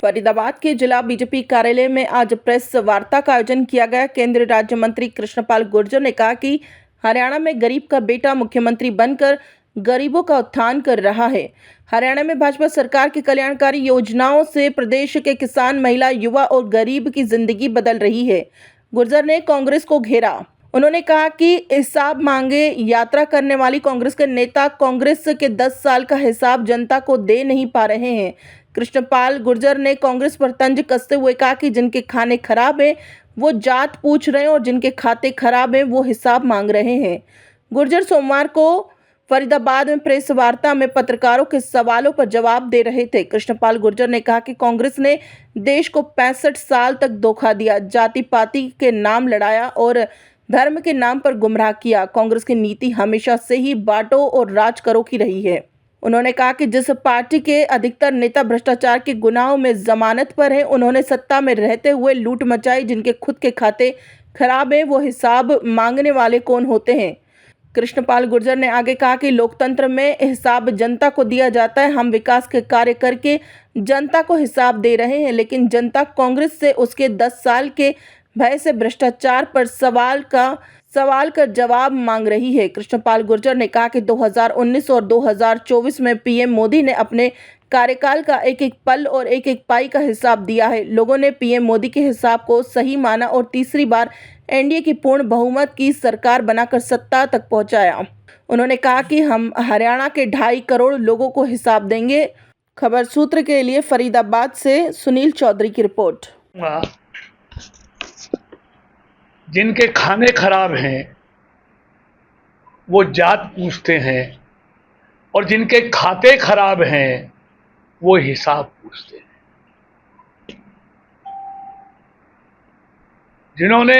फरीदाबाद के जिला बीजेपी कार्यालय में आज प्रेस वार्ता का आयोजन किया गया। केंद्रीय राज्य मंत्री कृष्णपाल गुर्जर ने कहा कि हरियाणा में गरीब का बेटा मुख्यमंत्री बनकर गरीबों का उत्थान कर रहा है। हरियाणा में भाजपा सरकार की कल्याणकारी योजनाओं से प्रदेश के किसान, महिला, युवा और गरीब की जिंदगी बदल रही है। गुर्जर ने कांग्रेस को घेरा। उन्होंने कहा कि हिसाब मांगे यात्रा करने वाली कांग्रेस के नेता कांग्रेस के 10 साल का हिसाब जनता को दे नहीं पा रहे हैं। कृष्णपाल गुर्जर ने कांग्रेस पर तंज कसते हुए कहा कि जिनके खाने खराब हैं वो जात पूछ रहे हैं और जिनके खाते खराब हैं वो हिसाब मांग रहे हैं। गुर्जर सोमवार को फरीदाबाद में प्रेस वार्ता में पत्रकारों के सवालों पर जवाब दे रहे थे। कृष्णपाल गुर्जर ने कहा कि कांग्रेस ने देश को 65 साल तक धोखा दिया, जाति पाति के नाम लड़ाया और धर्म के नाम पर गुमराह किया। कांग्रेस की नीति हमेशा से ही बांटो और राज करो की रही है। उन्होंने कहा कि जिस पार्टी के अधिकतर नेता भ्रष्टाचार के गुनाहों में जमानत पर हैं, उन्होंने सत्ता में रहते हुए लूट मचाई। जिनके खुद के खाते खराब हैं वो हिसाब मांगने वाले कौन होते हैं। कृष्णपाल गुर्जर ने आगे कहा कि लोकतंत्र में हिसाब जनता को दिया जाता है। हम विकास के कार्य करके जनता को हिसाब दे रहे हैं, लेकिन जनता कांग्रेस से उसके 10 साल के भय से भ्रष्टाचार पर सवाल कर जवाब मांग रही है। कृष्णपाल गुर्जर ने कहा कि 2019 और 2024 में पीएम मोदी ने अपने कार्यकाल का एक एक पल और एक एक पाई का हिसाब दिया है। लोगों ने पीएम मोदी के हिसाब को सही माना और तीसरी बार एनडीए की पूर्ण बहुमत की सरकार बनाकर सत्ता तक पहुंचाया। उन्होंने कहा कि हम हरियाणा के 2.5 करोड़ लोगों को हिसाब देंगे। खबर सूत्र के लिए फरीदाबाद से सुनील चौधरी की रिपोर्ट। जिनके खाने खराब हैं वो जात पूछते हैं और जिनके खाते खराब हैं वो हिसाब पूछते हैं। जिन्होंने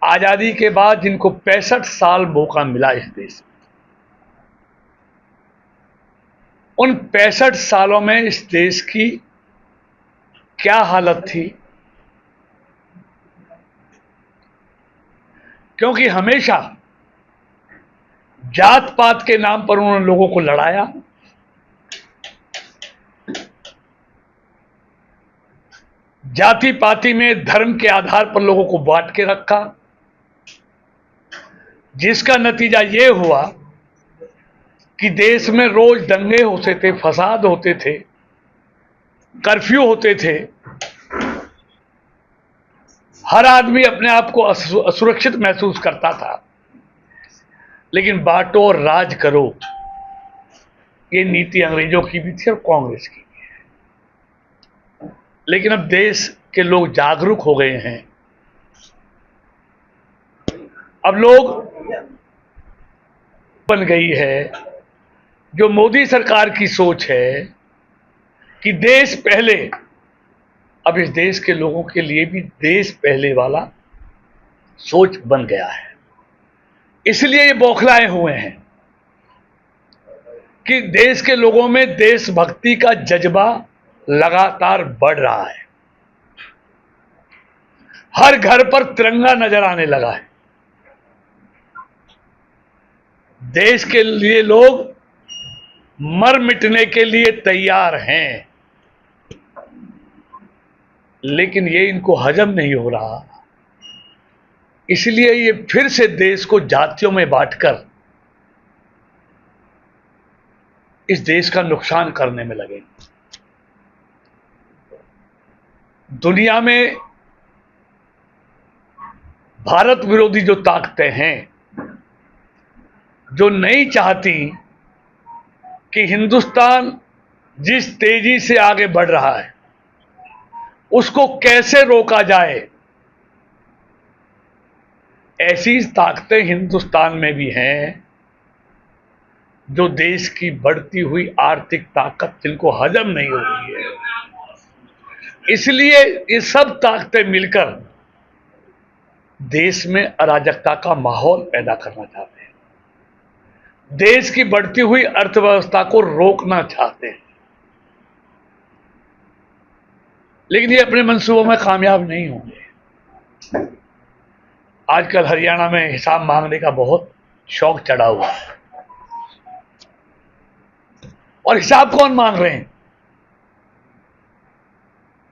आजादी के बाद जिनको 65 साल मौका मिला इस देश में, उन 65 सालों में इस देश की क्या हालत थी, क्योंकि हमेशा जात पात के नाम पर उन्होंने लोगों को लड़ाया। जाति पाति में धर्म के आधार पर लोगों को बांट के रखा, जिसका नतीजा यह हुआ कि देश में रोज दंगे होते थे, फसाद होते थे, कर्फ्यू होते थे। हर आदमी अपने आप को असुरक्षित महसूस करता था। लेकिन बांटो और राज करो, ये नीति अंग्रेजों की भी थी और कांग्रेस की भी है। लेकिन अब देश के लोग जागरूक हो गए हैं। अब लोग बन गई है जो मोदी सरकार की सोच है कि देश पहले। अब इस देश के लोगों के लिए भी देश पहले वाला सोच बन गया है। इसलिए ये बौखलाए हुए हैं कि देश के लोगों में देशभक्ति का जज्बा लगातार बढ़ रहा है। हर घर पर तिरंगा नजर आने लगा है। देश के लिए लोग मर मिटने के लिए तैयार हैं, लेकिन ये इनको हजम नहीं हो रहा। इसलिए ये फिर से देश को जातियों में बांटकर इस देश का नुकसान करने में लगे। दुनिया में भारत विरोधी जो ताकतें हैं, जो नहीं चाहती कि हिंदुस्तान जिस तेजी से आगे बढ़ रहा है उसको कैसे रोका जाए, ऐसी ताकतें हिंदुस्तान में भी हैं जो देश की बढ़ती हुई आर्थिक ताकत जिनको हजम नहीं हो रही है। इसलिए ये सब ताकतें मिलकर देश में अराजकता का माहौल पैदा करना चाहते हैं, देश की बढ़ती हुई अर्थव्यवस्था को रोकना चाहते हैं। लेकिन ये अपने मंसूबों में कामयाब नहीं होंगे। आजकल हरियाणा में हिसाब मांगने का बहुत शौक चढ़ा हुआ है। और हिसाब कौन मांग रहे हैं?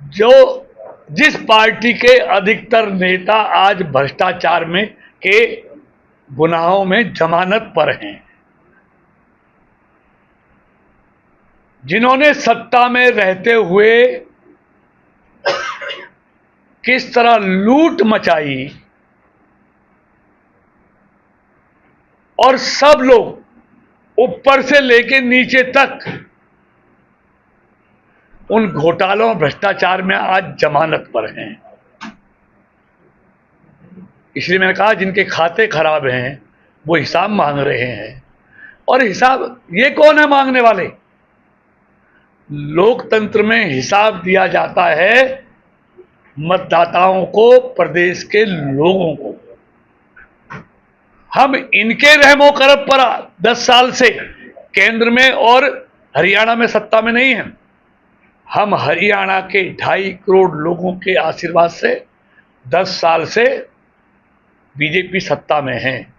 जो जिस पार्टी के अधिकतर नेता आज भ्रष्टाचार में के गुनाहों में जमानत पर हैं, जिन्होंने सत्ता में रहते हुए किस तरह लूट मचाई और सब लोग ऊपर से लेकर नीचे तक उन घोटालों भ्रष्टाचार में आज जमानत पर हैं। इसलिए मैंने कहा जिनके खाते खराब हैं वो हिसाब मांग रहे हैं। और हिसाब ये कौन है मांगने वाले? लोकतंत्र में हिसाब दिया जाता है मतदाताओं को, प्रदेश के लोगों को। हम इनके रहमो करम पर 10 साल से केंद्र में और हरियाणा में सत्ता में नहीं हैं। हम हरियाणा के 2.5 करोड़ लोगों के आशीर्वाद से 10 साल से बीजेपी सत्ता में है।